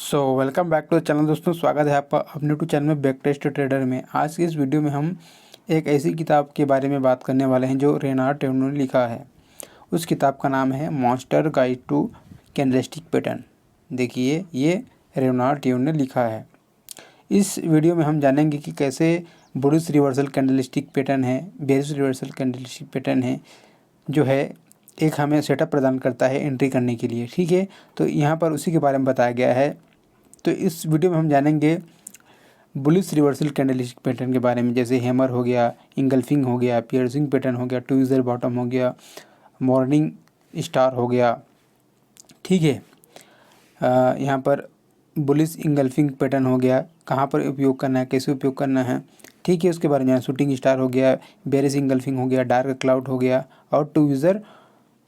Welcome back to the channel दोस्तों। स्वागत है आपका अपने टू चैनल में बैक टेस्ट ट्रेडर में। आज की इस वीडियो में हम एक ऐसी किताब के बारे में बात करने वाले हैं जो रेनार्ड टेनो ने लिखा है। उस किताब का नाम है master guide to candlestick pattern. देखिए, ये रेनार्ड टेनो ने लिखा है। इस वीडियो में हम जानेंगे कि कैसे बुलिश रिवर्सल कैंडलस्टिक पैटर्न है, बेयरिश रिवर्सल कैंडलस्टिक पैटर्न है, जो है एक हमें सेटअप प्रदान करता है एंट्री करने के लिए। ठीक है, तो यहाँ पर उसी के बारे में बताया गया है। तो इस वीडियो में हम जानेंगे बुलिश रिवर्सल कैंडलस्टिक पैटर्न के बारे में, जैसे हैमर हो गया, इंगल्फिंग हो गया, पियर्सिंग पैटर्न हो गया, टू यूज़र बॉटम हो गया, मॉर्निंग स्टार हो गया। ठीक है, यहाँ पर बुलिश इंगल्फिंग पैटर्न हो गया, कहाँ पर उपयोग करना है, कैसे उपयोग करना है। ठीक है, उसके बारे में शूटिंग स्टार हो गया, बेरिश इंगल्फिंग हो गया, डार्क क्लाउड हो गया, और टू यूज़र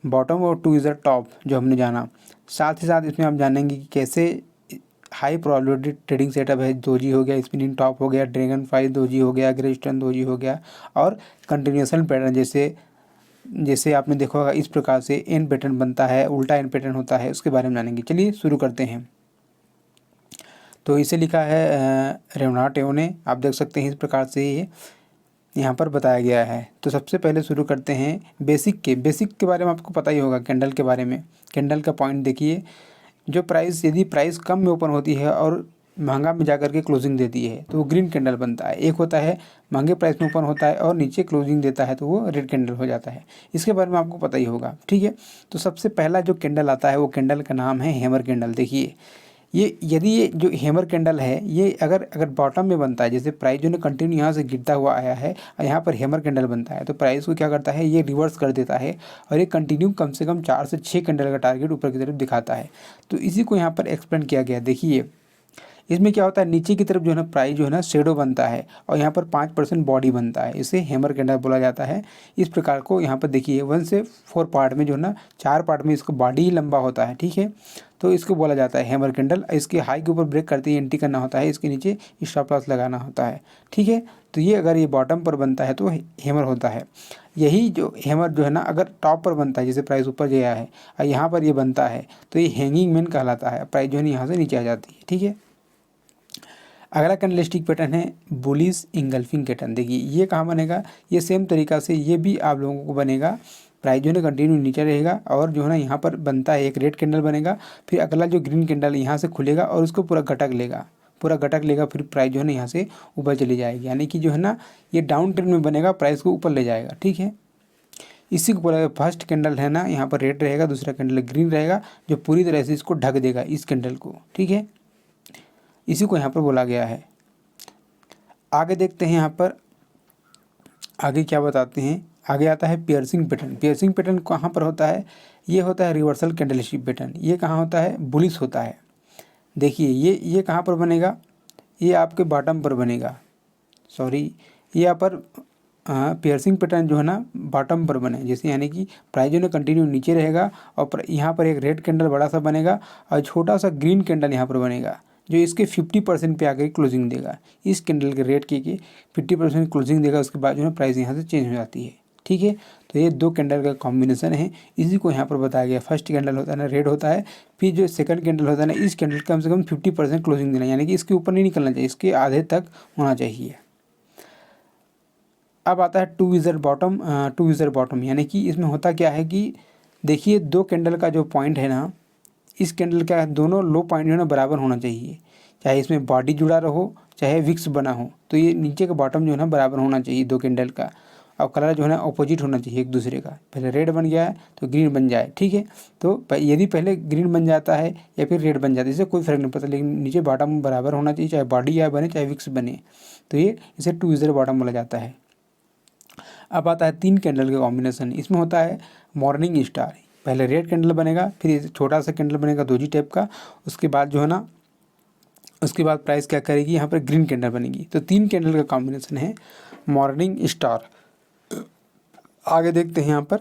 बॉटम और टू यूज़र टॉप जो हमने जाना। साथ ही साथ इसमें हम जानेंगे कि कैसे हाई प्रोबेबिलिटी ट्रेडिंग सेटअप है, दोजी हो गया, स्पिनिंग टॉप हो गया, ड्रैगन फ्लाई दोजी हो गया, ग्रे स्टोन दोजी हो गया, और कंटिन्यूएशन पैटर्न जैसे आपने देखा होगा इस प्रकार से एन पैटर्न बनता है, उल्टा एन पैटर्न होता है, उसके बारे में जानेंगे। चलिए शुरू करते हैं। तो इसे लिखा है रेनार्ड टेनो ने। आप देख सकते हैं इस प्रकार से ये यहाँ पर बताया गया है। तो सबसे पहले शुरू करते हैं बेसिक के बारे में आपको पता ही होगा, कैंडल के बारे में। कैंडल का पॉइंट देखिए, जो प्राइस यदि प्राइस कम में ओपन होती है और महंगा में जाकर के क्लोजिंग देती है तो वो ग्रीन कैंडल बनता है। एक होता है महंगे प्राइस में ओपन होता है और नीचे क्लोजिंग देता है तो वो रेड कैंडल हो जाता है। इसके बारे में आपको पता ही होगा। ठीक है, तो सबसे पहला जो कैंडल आता है वो कैंडल का नाम है हैमर कैंडल। देखिए, ये जो हैमर कैंडल है, ये अगर बॉटम में बनता है, जैसे प्राइस जो है कंटिन्यू यहाँ से गिरता हुआ आया है और यहाँ पर हैमर कैंडल बनता है, तो प्राइस को क्या करता है, ये रिवर्स कर देता है और ये कंटिन्यू कम से कम 4 से 6 कैंडल का टारगेट ऊपर की तरफ दिखाता है। तो इसी को यहाँ पर एक्सप्लेन किया गया। देखिए, इसमें क्या होता है, नीचे की तरफ जो है ना प्राइस जो है ना शेडो बनता है और यहाँ पर 5% बॉडी बनता है, इसे हैमर कैंडल बोला जाता है। इस प्रकार को यहाँ पर देखिए 1 से 4 पार्ट में जो है ना 4 पार्ट में इसका बॉडी ही लंबा होता है। ठीक है, तो इसको बोला जाता है हैमर कैंडल। इसके हाई के ऊपर ब्रेक करते ही एंट्री करना होता है, इसके नीचे स्टॉप लॉस लगाना होता है। ठीक है, तो ये अगर ये बॉटम पर बनता है तो हैमर होता है। यही जो हैमर जो है ना अगर टॉप पर बनता है, जैसे प्राइस ऊपर गया है और यहाँ पर ये बनता है तो ये हैंगिंग मैन कहलाता है। प्राइस जो है यहाँ से नीचे आ जाती है। ठीक है, अगला कैंडलस्टिक पैटर्न है बुलिश इंगल्फिंग पैटर्न। देखिए, ये कहाँ बनेगा, ये सेम तरीका से ये भी आप लोगों को बनेगा। प्राइस जो है कंटिन्यू नीचे रहेगा और जो है ना यहाँ पर बनता है एक रेड कैंडल बनेगा, फिर अगला जो ग्रीन कैंडल यहाँ से खुलेगा और उसको पूरा घटक लेगा, फिर प्राइस जो है ना यहाँ से ऊपर चली जाएगी। यानी कि जो है ना ये डाउन ट्रेंड में बनेगा, प्राइस को ऊपर ले जाएगा। ठीक है, इसी को बोला फर्स्ट कैंडल है ना यहाँ पर रेड रहेगा, दूसरा कैंडल ग्रीन रहेगा, जो पूरी तरह से इसको ढक देगा इस कैंडल को। ठीक है, इसी को यहाँ पर बोला गया है। आगे देखते हैं, यहाँ पर आगे क्या बताते हैं। आगे आता है पियर्सिंग पैटर्न। पियर्सिंग पैटर्न कहाँ पर होता है, ये होता है रिवर्सल कैंडलस्टिक पैटर्न। ये कहाँ होता है, बुलिश होता है। देखिए, ये कहाँ पर बनेगा, ये आपके बॉटम पर बनेगा। सॉरी, ये यहाँ पर पियर्सिंग पैटर्न जो है ना बॉटम पर बने, जैसे यानी कि प्राइस जो है कंटिन्यू नीचे रहेगा और यहाँ पर एक रेड कैंडल बड़ा सा बनेगा और छोटा सा ग्रीन कैंडल यहाँ पर बनेगा, जो इसके 50% पे आकर क्लोजिंग देगा। इस कैंडल के रेट की 50% क्लोजिंग देगा, उसके बाद जो है प्राइस यहाँ से चेंज हो जाती है। ठीक है, तो ये दो कैंडल का कॉम्बिनेशन है, इसी को यहाँ पर बताया गया। फर्स्ट कैंडल होता है ना रेड होता है, फिर जो सेकंड कैंडल होता है ना इस कैंडल कम से कम 50% क्लोजिंग देना, यानी कि इसके ऊपर नहीं निकलना चाहिए, इसके आधे तक होना चाहिए। अब आता है टू यूज़र बॉटम। यानी कि इसमें होता क्या है कि देखिए, दो कैंडल का जो पॉइंट है ना, इस कैंडल का दोनों लो पॉइंट जो है ना बराबर होना चाहिए, चाहे इसमें बॉडी जुड़ा रहो चाहे विक्स बना हो, तो ये नीचे का बॉटम जो है ना बराबर होना चाहिए दो कैंडल का, और कलर जो है ना अपोजिट होना चाहिए एक दूसरे का। पहले रेड बन गया है तो ग्रीन बन जाए। ठीक है, तो यदि पहले ग्रीन बन जाता है या फिर रेड बन जाता है, इससे कोई फर्क नहीं पड़ता, लेकिन नीचे बॉटम बराबर होना चाहिए, चाहे बॉडी या बने चाहे विक्स बने, तो ये इसे टू यूज़र बॉटम बोला जाता है। अब आता है 3 कैंडल का कॉम्बिनेशन। इसमें होता है मॉर्निंग स्टार। पहले रेड कैंडल बनेगा, फिर छोटा सा कैंडल बनेगा दोजी टाइप का, उसके बाद जो है ना उसके बाद प्राइस क्या करेगी, यहाँ पर ग्रीन कैंडल बनेगी। तो 3 कैंडल का कॉम्बिनेशन है मॉर्निंग स्टार। आगे देखते हैं, यहाँ पर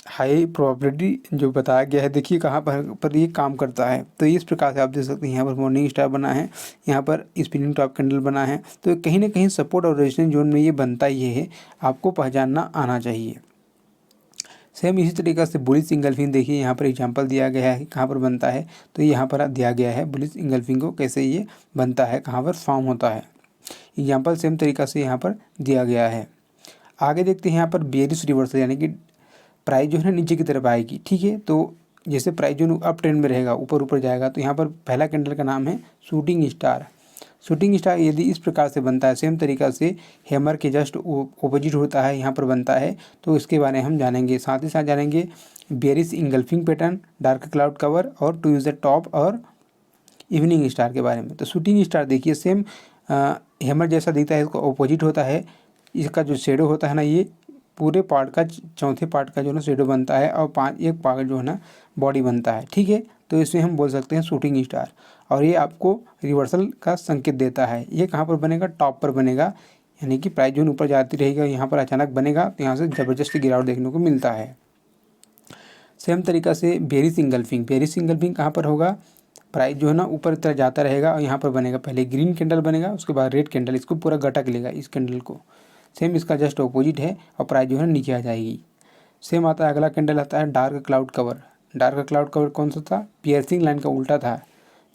हाई प्रोबेबिलिटी जो बताया गया है, देखिए कहाँ पर ये काम करता है। तो इस प्रकार से आप देख सकते हैं, यहाँ पर मॉर्निंग स्टार बना है, यहाँ पर स्पिनिंग टॉप कैंडल बना है, तो कहीं ना कहीं सपोर्ट और रेजिस्टेंस जोन में ये बनता ही है, आपको पहचानना आना चाहिए। सेम इसी तरीके से बुलिश इंगल्फिंग देखिए यहाँ पर एग्जांपल दिया गया है कहाँ पर बनता है, तो यहाँ पर दिया गया है बुलिश इंगल्फिंग को कैसे ये बनता है, कहाँ पर फॉर्म होता है। एग्जांपल सेम तरीका से यहाँ पर दिया गया है। आगे देखते हैं यहाँ पर बेयरिश रिवर्सल, यानी कि प्राइस जो है ना नीचे की तरफ आएगी, ठीक है। तो जैसे प्राइस जो अप ट्रेंड में रहेगा, ऊपर ऊपर जाएगा, तो यहाँ पर पहला कैंडल का नाम है शूटिंग स्टार। शूटिंग स्टार यदि इस प्रकार से बनता है, सेम तरीका से हैमर के जस्ट ऑपोजिट होता है, यहाँ पर बनता है, तो इसके बारे में हम जानेंगे। साथ ही साथ जानेंगे bearish engulfing pattern, dark cloud cover और टू यूज द टॉप और इवनिंग स्टार के बारे में। तो शूटिंग स्टार देखिए सेम हैमर जैसा दिखता है, इसका ऑपोजिट होता है। इसका जो शेडो होता है ना, ये पूरे पार्ट का चौथे पार्ट का जो है ना शेडो बनता है और एक पार्ट जो है ना बॉडी बनता है, ठीक है। तो इसमें हम बोल सकते हैं शूटिंग स्टार, और ये आपको रिवर्सल का संकेत देता है। ये कहाँ पर बनेगा, टॉप पर बनेगा, यानी कि प्राइस जो ऊपर जाती रहेगा, यहाँ पर अचानक बनेगा तो यहाँ से ज़बरदस्त गिरावट देखने को मिलता है। सेम तरीका से बेयरिश इंगल्फिंग, बेयरिश इंगल्फिंग कहाँ पर होगा, प्राइस जो है ना ऊपर तरफ जाता रहेगा और यहाँ पर बनेगा, पहले ग्रीन कैंडल बनेगा, उसके बाद रेड कैंडल, इसको पूरा गटक लेगा इस कैंडल को। सेम इसका जस्ट ऑपोजिट है और प्राइस जो है नीचे आ जाएगी। सेम आता है, अगला कैंडल आता है dark cloud cover. Dark cloud cover कौन सा था, पियर्सिंग लाइन का उल्टा था।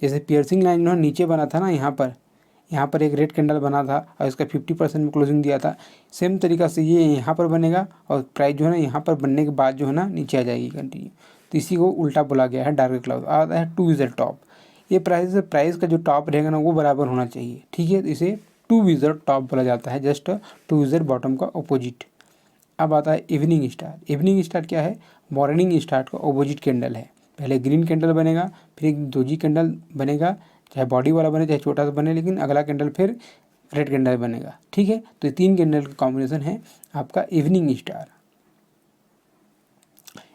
जैसे पियर्सिंग लाइन जो है नीचे बना था ना, यहाँ पर एक रेड कैंडल बना था और इसका 50% में क्लोजिंग दिया था। सेम तरीका से ये यहाँ पर बनेगा और प्राइस जो है ना यहाँ पर बनने के बाद जो है ना नीचे आ जाएगी कंटिन्यू। तो इसी को उल्टा बोला गया है डार्क क्लाउड। आता है टू विजर टॉप, ये प्राइस का जो टॉप रहेगा ना वो बराबर होना चाहिए, ठीक है। तो इसे टू विजर टॉप बोला जाता है, जस्ट टू विजर बॉटम का ऑपोजिट। अब आता है इवनिंग स्टार। इवनिंग स्टार क्या है, मॉर्निंग स्टार का ऑपोजिट कैंडल है। पहले ग्रीन कैंडल बनेगा, फिर एक दोजी कैंडल बनेगा, चाहे बॉडी वाला बने चाहे छोटा सा बने, लेकिन अगला कैंडल फिर रेड कैंडल बनेगा, ठीक है। तो ये तीन कैंडल का कॉम्बिनेशन है आपका इवनिंग स्टार।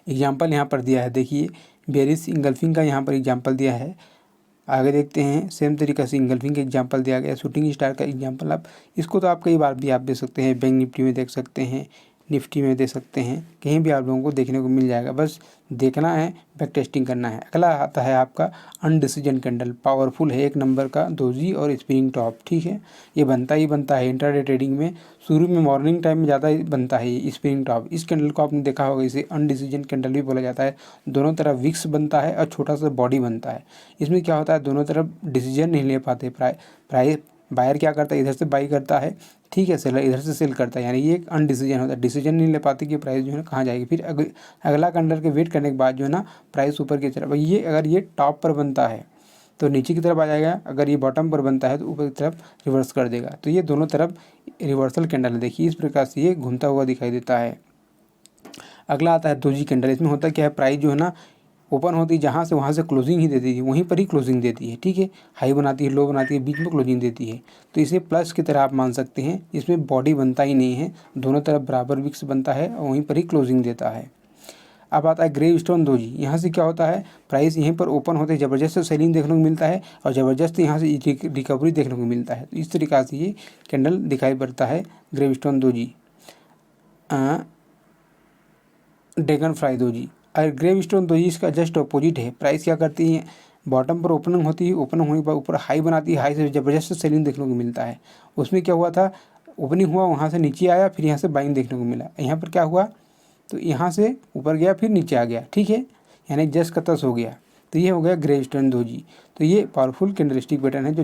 एग्जाम्पल यहाँ पर दिया है, देखिए बेयरिश इंगल्फिंग का यहाँ पर एग्जाम्पल दिया है। आगे देखते हैं, सेम तरीका से इंगल्फिंग का एग्जाम्पल दिया गया, शूटिंग स्टार का एग्जाम्पल। आप इसको तो आप कई बार भी आप देख सकते हैं, बैंक निफ्टी में देख सकते हैं, निफ्टी में दे सकते हैं, कहीं भी आप लोगों को देखने को मिल जाएगा, बस देखना है, बैक टेस्टिंग करना है। अगला आता है आपका अनडिसीजन कैंडल, पावरफुल है, एक नंबर का दोजी और स्प्रिंग टॉप, ठीक है। ये बनता ही बनता है इंट्राडे ट्रेडिंग में, शुरू में मॉर्निंग टाइम में ज़्यादा बनता है ये स्प्रिंग टॉप। इस कैंडल को आपने देखा होगा, इसे अनडिसीजन कैंडल भी बोला जाता है। दोनों तरफ विक्स बनता है और छोटा सा बॉडी बनता है। इसमें क्या होता है, दोनों तरफ डिसीजन नहीं ले पाते, प्राइस बायर क्या करता है, इधर से बाई करता है, ठीक है, सेलर इधर से सेल करता है, यानी ये एक अनडिसीजन होता है, डिसीजन नहीं ले पाते कि प्राइस जो है कहाँ जाएगी। फिर अगला कैंडल के वेट करने के बाद जो है ना प्राइस ऊपर की तरफ, ये अगर ये टॉप पर बनता है तो नीचे की तरफ आ जाएगा, अगर ये बॉटम पर बनता है तो ऊपर की तरफ रिवर्स कर देगा। तो ये दोनों तरफ रिवर्सल कैंडल है, देखिए इस प्रकार से ये घूमता हुआ दिखाई देता है। अगला आता है दोजी कैंडल। इसमें होता क्या है, प्राइस जो है ना ओपन होती है जहाँ से, वहाँ से क्लोजिंग ही देती है, वहीं पर ही क्लोजिंग देती है, ठीक है। हाई बनाती है, लो बनाती है, बीच में क्लोजिंग देती है। तो इसे प्लस की तरह आप मान सकते हैं। इसमें बॉडी बनता ही नहीं है, दोनों तरफ बराबर विक्स बनता है और वहीं पर ही क्लोजिंग देता है। अब आता है ग्रेवस्टोन दोजी। यहाँ से क्या होता है, प्राइस यहीं पर ओपन होते ज़बरदस्त सेलिंग देखने को मिलता है और ज़बरदस्त यहाँ से रिकवरी देखने को मिलता है। तो इस तरीक़ा से ये कैंडल दिखाई पड़ता है gravestone doji, dragon fly doji. और ग्रेवस्टोन दोजी इसका जस्ट अपोजिट है। प्राइस क्या करती है, बॉटम पर ओपनिंग होती है, ओपनिंग होने पर ऊपर हाई बनाती है, हाई से ज़बरदस्त सेलिंग देखने को मिलता है। उसमें क्या हुआ था, ओपनिंग हुआ, वहाँ से नीचे आया, फिर यहाँ से बाइंग देखने को मिला। यहाँ पर क्या हुआ, तो यहाँ से ऊपर गया फिर नीचे आ गया, ठीक है, यानी जस्ट का तस हो गया। तो ये हो गया ग्रेवस्टोन दोजी। तो ये पावरफुल कैंडलस्टिक पैटर्न है जो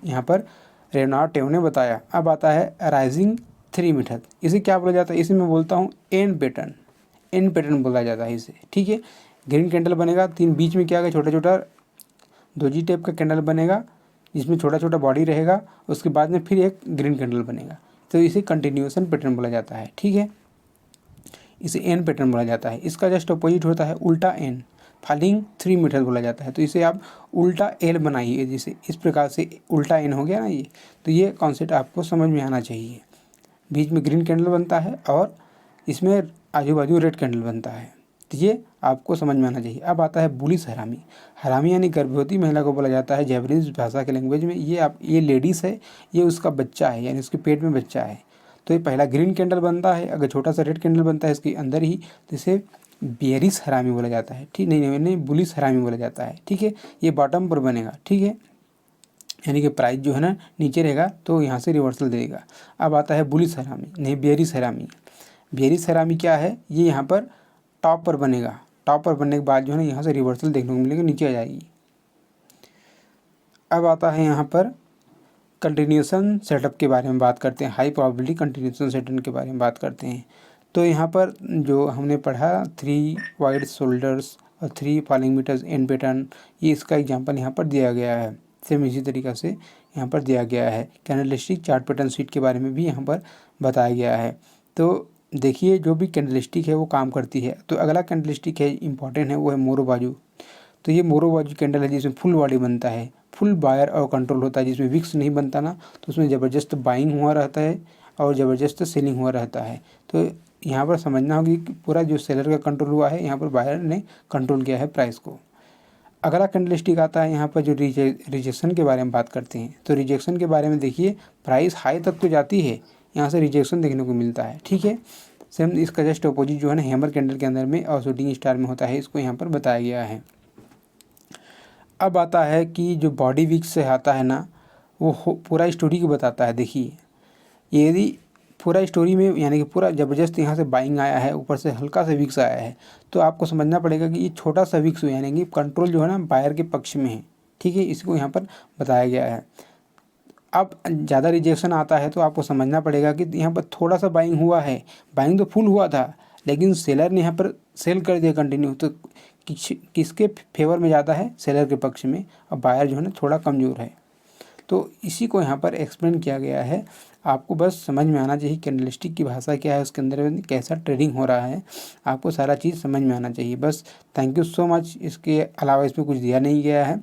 यहाँ पर रेनार्ड टेव ने बताया। अब आता है राइजिंग थ्री मेथड। इसे क्या बोला जाता है, इसे मैं बोलता हूँ एन पैटर्न, एन पैटर्न बोला जाता है इसे, ठीक है। ग्रीन कैंडल बनेगा, तीन बीच में क्या है, छोटा छोटा दोजी टाइप का कैंडल बनेगा जिसमें छोटा छोटा बॉडी रहेगा, उसके बाद में फिर एक ग्रीन कैंडल बनेगा। तो इसे कंटिन्यूएशन पैटर्न बोला जाता है, ठीक है। इसे एन पैटर्न बोला जाता है। इसका जस्ट अपोजिट होता है उल्टा एन, फॉलिंग थ्री मेथड बोला जाता है। तो इसे आप उल्टा एल बनाइए, जैसे इस प्रकार से उल्टा एन हो गया ना ये। तो ये कॉन्सेप्ट आपको समझ में आना चाहिए। बीच में ग्रीन कैंडल बनता है और इसमें आजू बाजू रेड कैंडल बनता है, तो ये आपको समझ में आना चाहिए। अब आता है बुलिश हरामी। हरामी यानी गर्भवती महिला को बोला जाता है जैपनीज भाषा के लैंग्वेज में। ये लेडीज़ है, ये उसका बच्चा है, यानी उसके पेट में बच्चा है। तो ये पहला ग्रीन कैंडल बनता है, अगर छोटा सा रेड कैंडल बनता है इसके अंदर ही, तो इसे बेयरिश हरामी बोला जाता है, ठीक, नहीं बुलिश हरामी बोला जाता है, ठीक है। ये बॉटम पर बनेगा, ठीक है, यानी कि प्राइस जो है ना नीचे रहेगा तो यहाँ से रिवर्सल देगा। अब आता है बुलिश हरामी, नहीं बेयरिश हरामी। बेयरिश हरामी क्या है, ये यहाँ पर टॉप पर बनेगा, टॉप पर बनने के बाद जो है ना यहाँ से रिवर्सल देखने को मिलेगा, नीचे आ जाएगी। अब आता है यहाँ पर कंटिन्यूएशन सेटअप के बारे में बात करते हैं, हाई प्रोबेबिलिटी कंटिन्यूएशन सेटअप के बारे में बात करते हैं। तो यहाँ पर जो हमने पढ़ा 3 वाइड शोल्डर्स और 3 फॉलिंग मीटर्स एंड पैटर्न, ये इसका एग्जांपल यहाँ पर दिया गया है। सेम इसी तरीक़ा से यहाँ पर दिया गया है। कैंडलस्टिक चार्ट पैटर्न शीट के बारे में भी यहाँ पर बताया गया है। तो देखिए जो भी कैंडलस्टिक है वो काम करती है। तो अगला कैंडलस्टिक है इम्पॉर्टेंट है, वो है मोरो बाजू। तो ये मोरो बाजू कैंडल है जिसमें फुल बॉडी बनता है, फुल बायर और कंट्रोल होता है, जिसमें विक्स नहीं बनता ना, तो उसमें ज़बरदस्त बाइंग हुआ रहता है और ज़बरदस्त सेलिंग हुआ रहता है। तो यहाँ पर समझना होगा कि पूरा जो सेलर का कंट्रोल हुआ है, यहाँ पर बायर ने कंट्रोल किया है प्राइस को। अगला कैंडलस्टिक आता है यहाँ पर जो रिजेक्शन के बारे में बात करते हैं। तो रिजेक्शन के बारे में देखिए, प्राइस हाई तक तो जाती है, यहाँ से रिजेक्शन देखने को मिलता है, ठीक है। सेम इसका जस्ट अपोजिट जो है ना हैमर कैंडल के अंदर में और शूटिंग स्टार में होता है, इसको यहाँ पर बताया गया है। अब आता है कि जो बॉडी विक्स से आता है ना, वो पूरा स्टोरी को बताता है। देखिए यदि पूरा स्टोरी में यानी कि पूरा ज़बरदस्त यहाँ से बाइंग आया है, ऊपर से हल्का सा विक्स आया है, तो आपको समझना पड़ेगा कि ये छोटा सा विक्स यानी कि कंट्रोल जो है ना बायर के पक्ष में है, ठीक है। इसको यहाँ पर बताया गया है। अब ज़्यादा रिजेक्शन आता है तो आपको समझना पड़ेगा कि यहाँ पर थोड़ा सा बाइंग हुआ है, बाइंग तो फुल हुआ था लेकिन सेलर ने यहाँ पर सेल कर दिया कंटिन्यू, तो किसके फेवर में ज़्यादा है, सेलर के पक्ष में, और बायर जो है ना थोड़ा कमज़ोर है। तो इसी को यहाँ पर एक्सप्लेन किया गया है। आपको बस समझ में आना चाहिए कैंडलस्टिक की भाषा क्या है, उसके अंदर में कैसा ट्रेडिंग हो रहा है, आपको सारा चीज़ समझ में आना चाहिए बस। Thank you so much. इसके अलावा इसमें कुछ दिया नहीं गया है।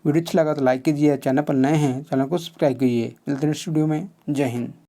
वीडियो अच्छा लगा तो लाइक कीजिए, चैनल पर नए हैं चैनल को सब्सक्राइब कीजिए। मिलते हैं नेक्स्ट वीडियो में। जय हिंद।